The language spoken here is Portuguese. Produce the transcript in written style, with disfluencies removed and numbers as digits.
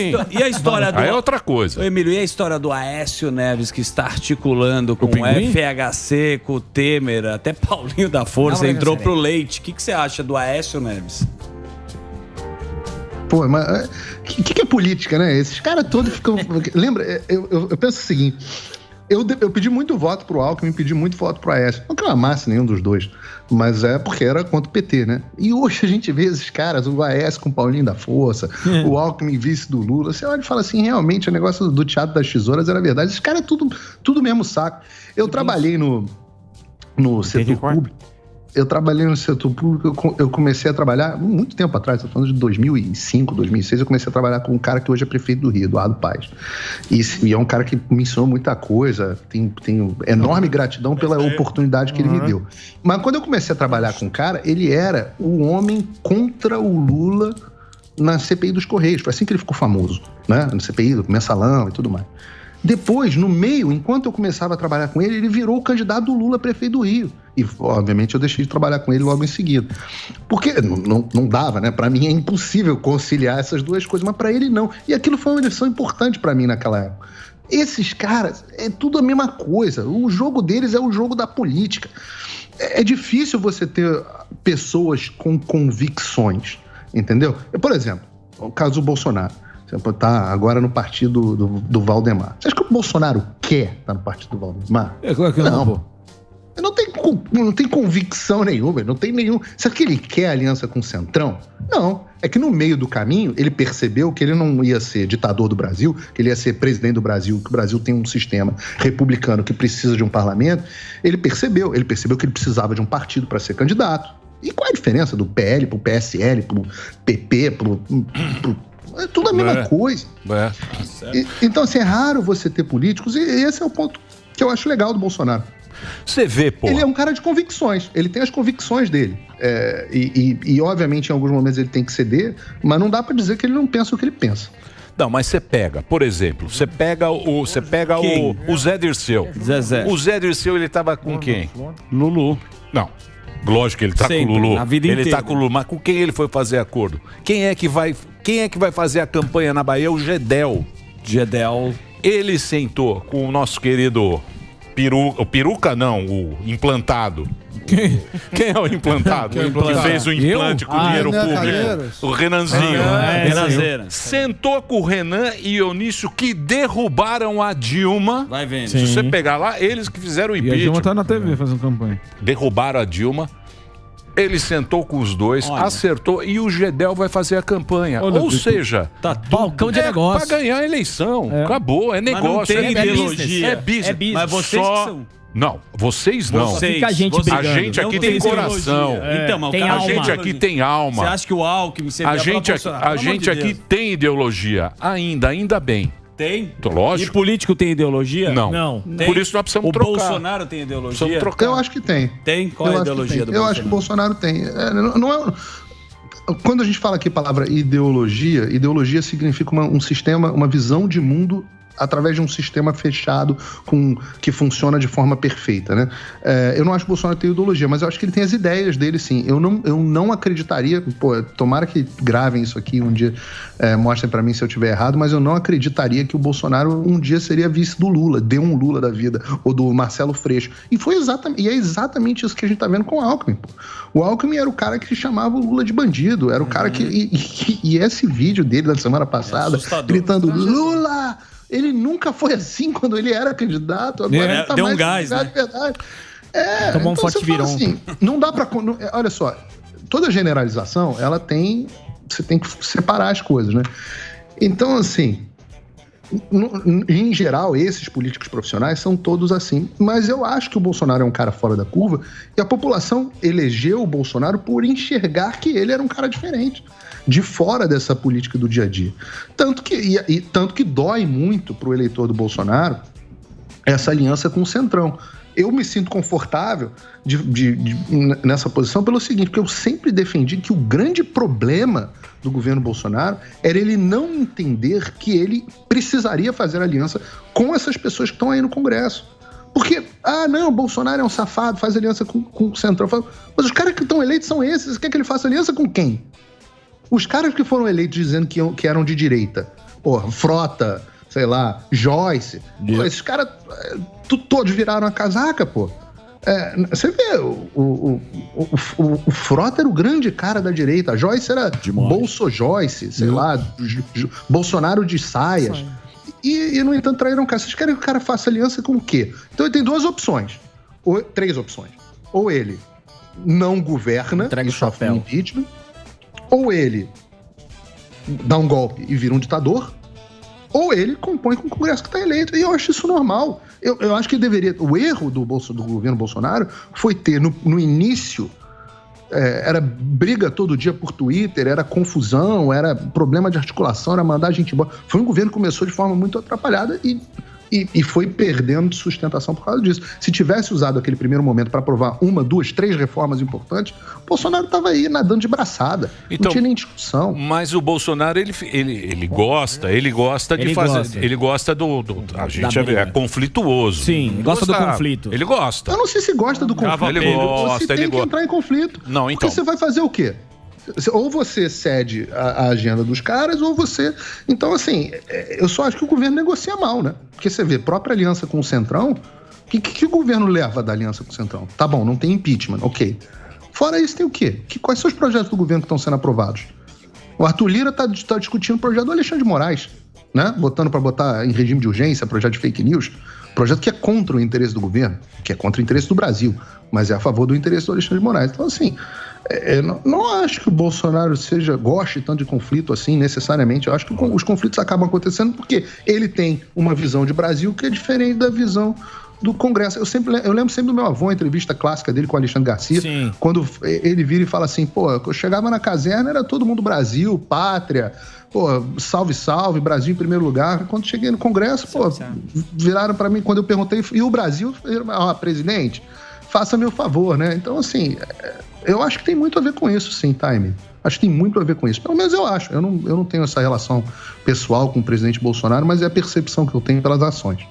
E a história do... Aí é outra coisa. Ô, Emílio, e a história do Aécio Neves, que está articulando com o FHC, com o Temer, até Paulinho da Força entrou pro leite. O que você acha do Aécio Neves? Pô, mas o que é política, né? Esses caras todos ficam... Lembra, eu penso o seguinte... Eu pedi muito voto pro Alckmin, pedi muito voto pro Aécio. Não que eu amasse nenhum dos dois, mas é porque era contra o PT, né? E hoje a gente vê esses caras, o Aécio com o Paulinho da Força, o Alckmin vice do Lula. Você olha e fala assim, realmente, o negócio do Teatro das Tesouras era verdade. Esses caras é tudo mesmo saco. Eu trabalhei no setor público. Eu trabalhei no setor público, eu comecei a trabalhar muito tempo atrás, estou falando de 2005, 2006, eu comecei a trabalhar com um cara que hoje é prefeito do Rio, Eduardo Paes. E é um cara que me ensinou muita coisa, tenho enorme gratidão pela oportunidade que ele me deu. Mas quando eu comecei a trabalhar com o cara, ele era o homem contra o Lula na CPI dos Correios, foi assim que ele ficou famoso, né? Na CPI do Mensalão e tudo mais. Depois, no meio, enquanto eu começava a trabalhar com ele, ele virou o candidato do Lula a prefeito do Rio. E, obviamente, eu deixei de trabalhar com ele logo em seguida. Porque não dava, né? Para mim é impossível conciliar essas duas coisas, mas para ele não. E aquilo foi uma lição importante para mim naquela época. Esses caras, é tudo a mesma coisa. O jogo deles é o jogo da política. É difícil você ter pessoas com convicções, entendeu? Por exemplo, o caso do Bolsonaro. Você tá agora no partido do Valdemar. Você acha que o Bolsonaro quer estar no partido do Valdemar? Claro que não. Não tem convicção nenhuma, não tem nenhum... Será que ele quer aliança com o Centrão? Não. É que no meio do caminho, ele percebeu que ele não ia ser ditador do Brasil, que ele ia ser presidente do Brasil, que o Brasil tem um sistema republicano que precisa de um parlamento. Ele percebeu que ele precisava de um partido para ser candidato. E qual é a diferença do PL pro PSL, pro PP, pro é tudo a mesma coisa. Então, assim, é raro você ter políticos, e esse é o ponto que eu acho legal do Bolsonaro. Você vê, pô. Ele é um cara de convicções, ele tem as convicções dele. E, obviamente, em alguns momentos ele tem que ceder, mas não dá pra dizer que ele não pensa o que ele pensa. Não, mas você pega, por exemplo, você pega o Zé Dirceu. Zezé. O Zé Dirceu, ele tava com quem? Lulu. Não. Lógico que ele tá Sempre, com o Lulu. a vida ele inteira. tá com o Lulu, mas com quem ele foi fazer acordo? Quem é que vai fazer a campanha na Bahia? O Gedel. Ele sentou com o nosso querido Peruca não, o implantado. Quem é o implantado? Que fez o implante com dinheiro público? O Renanzinho. Renanzeira. Sentou com o Renan e Eunício, que derrubaram a Dilma. Vai vendo. Se você pegar lá, eles que fizeram o E a impeachment. Dilma tá na TV fazendo campanha. Derrubaram a Dilma. Ele sentou com os dois, acertou, e o Gedel vai fazer a campanha. Ou seja, tá balcão de negócio. Pra ganhar a eleição. Acabou, é negócio. Mas não tem ideologia. É business. Mas vocês que são... Não, vocês não. Fica a gente brigando. A gente aqui tem coração. Então, mas tem o cara, alma. A gente aqui tem alma. Você acha que o Alckmin... A gente aqui tem ideologia. Ainda bem. Tem? Lógico. E político tem ideologia? Não. Tem. Por isso nós precisamos trocar. O Bolsonaro tem ideologia? Precisamos trocar. Eu acho que tem. Tem? Qual é a ideologia do Bolsonaro? Eu acho que o Bolsonaro tem. Quando a gente fala aqui a palavra ideologia significa um sistema, uma visão de mundo através de um sistema fechado que funciona de forma perfeita, né? Eu não acho que o Bolsonaro tem ideologia, mas eu acho que ele tem as ideias dele, sim. Eu não acreditaria, tomara que gravem isso aqui um dia, mostrem pra mim se eu estiver errado, mas eu não acreditaria que o Bolsonaro um dia seria vice do Lula, de um Lula da vida, ou do Marcelo Freixo. E é exatamente isso que a gente tá vendo com o Alckmin, pô. O Alckmin era o cara que chamava o Lula de bandido, era o cara que... E esse vídeo dele da semana passada, gritando, Lula! Ele nunca foi assim quando ele era candidato. Agora ele tá deu mais um gás, né? de verdade. Tomou um então forte virão. Assim, não dá pra... Olha só, toda generalização, ela tem... Você tem que separar as coisas, né? Então, assim, em geral, esses políticos profissionais são todos assim. Mas eu acho que o Bolsonaro é um cara fora da curva e a população elegeu o Bolsonaro por enxergar que ele era um cara diferente, de fora dessa política do dia a dia. Tanto que dói muito pro eleitor do Bolsonaro essa aliança com o Centrão. Eu me sinto confortável nessa posição pelo seguinte, porque eu sempre defendi que o grande problema do governo Bolsonaro era ele não entender que ele precisaria fazer aliança com essas pessoas que estão aí no Congresso. Porque, não, o Bolsonaro é um safado, faz aliança com o Centrão. Mas os caras que estão eleitos são esses, quer que ele faça aliança com quem? Os caras que foram eleitos dizendo que eram de direita, porra, Frota, sei lá, Joyce. Pô, esses caras todos viraram a casaca, pô. Você vê, o Frota era o grande cara da direita, a Joyce era Bolso-Joyce, sei lá, Bolsonaro de saias. E, no entanto, traíram o cara. Vocês querem que o cara faça aliança com o quê? Então ele tem duas opções, três opções. Ou ele não governa, entrega o chapéu, impeachment, ou ele dá um golpe e vira um ditador, ou ele compõe com o Congresso que está eleito. E eu acho isso normal. Eu acho que deveria... O erro do governo Bolsonaro foi ter, no início, era briga todo dia por Twitter, era confusão, era problema de articulação, era mandar a gente embora. Foi um governo que começou de forma muito atrapalhada e foi perdendo sustentação por causa disso. Se tivesse usado aquele primeiro momento para aprovar 1, 2, 3 reformas importantes, o Bolsonaro estava aí nadando de braçada. Então, não tinha nem discussão. Mas o Bolsonaro, ele gosta de fazer. Ele gosta a gente é conflituoso. Sim, gosta do conflito. Ele gosta. Eu não sei se gosta do conflito. Ele gosta, você tem que entrar em conflito. Não, então. Porque você vai fazer o quê? Ou você cede a agenda dos caras, ou você... Então, assim, eu só acho que o governo negocia mal, né? Porque você vê, própria aliança com o Centrão, o que o governo leva da aliança com o Centrão? Tá bom, não tem impeachment, ok. Fora isso, tem o quê? Quais são os projetos do governo que estão sendo aprovados? O Arthur Lira tá discutindo o projeto do Alexandre de Moraes, né? Botando para botar em regime de urgência, projeto de fake news, projeto que é contra o interesse do governo, que é contra o interesse do Brasil, mas é a favor do interesse do Alexandre de Moraes. Então, assim... não acho que o Bolsonaro goste tanto de conflito assim, necessariamente. Eu acho que os conflitos acabam acontecendo porque ele tem uma visão de Brasil que é diferente da visão do Congresso. Eu lembro sempre do meu avô, a entrevista clássica dele com o Alexandre Garcia, Sim. Quando ele vira e fala assim, pô, eu chegava na caserna, era todo mundo Brasil, pátria, pô, salve, salve, Brasil em primeiro lugar. Quando cheguei no Congresso, pô, viraram para mim, quando eu perguntei, e o Brasil? Presidente, faça-me o favor, né? Então, assim... Eu acho que tem muito a ver com isso, sim, Time. Acho que tem muito a ver com isso. Pelo menos eu acho. Eu não tenho essa relação pessoal com o presidente Bolsonaro, mas é a percepção que eu tenho pelas ações.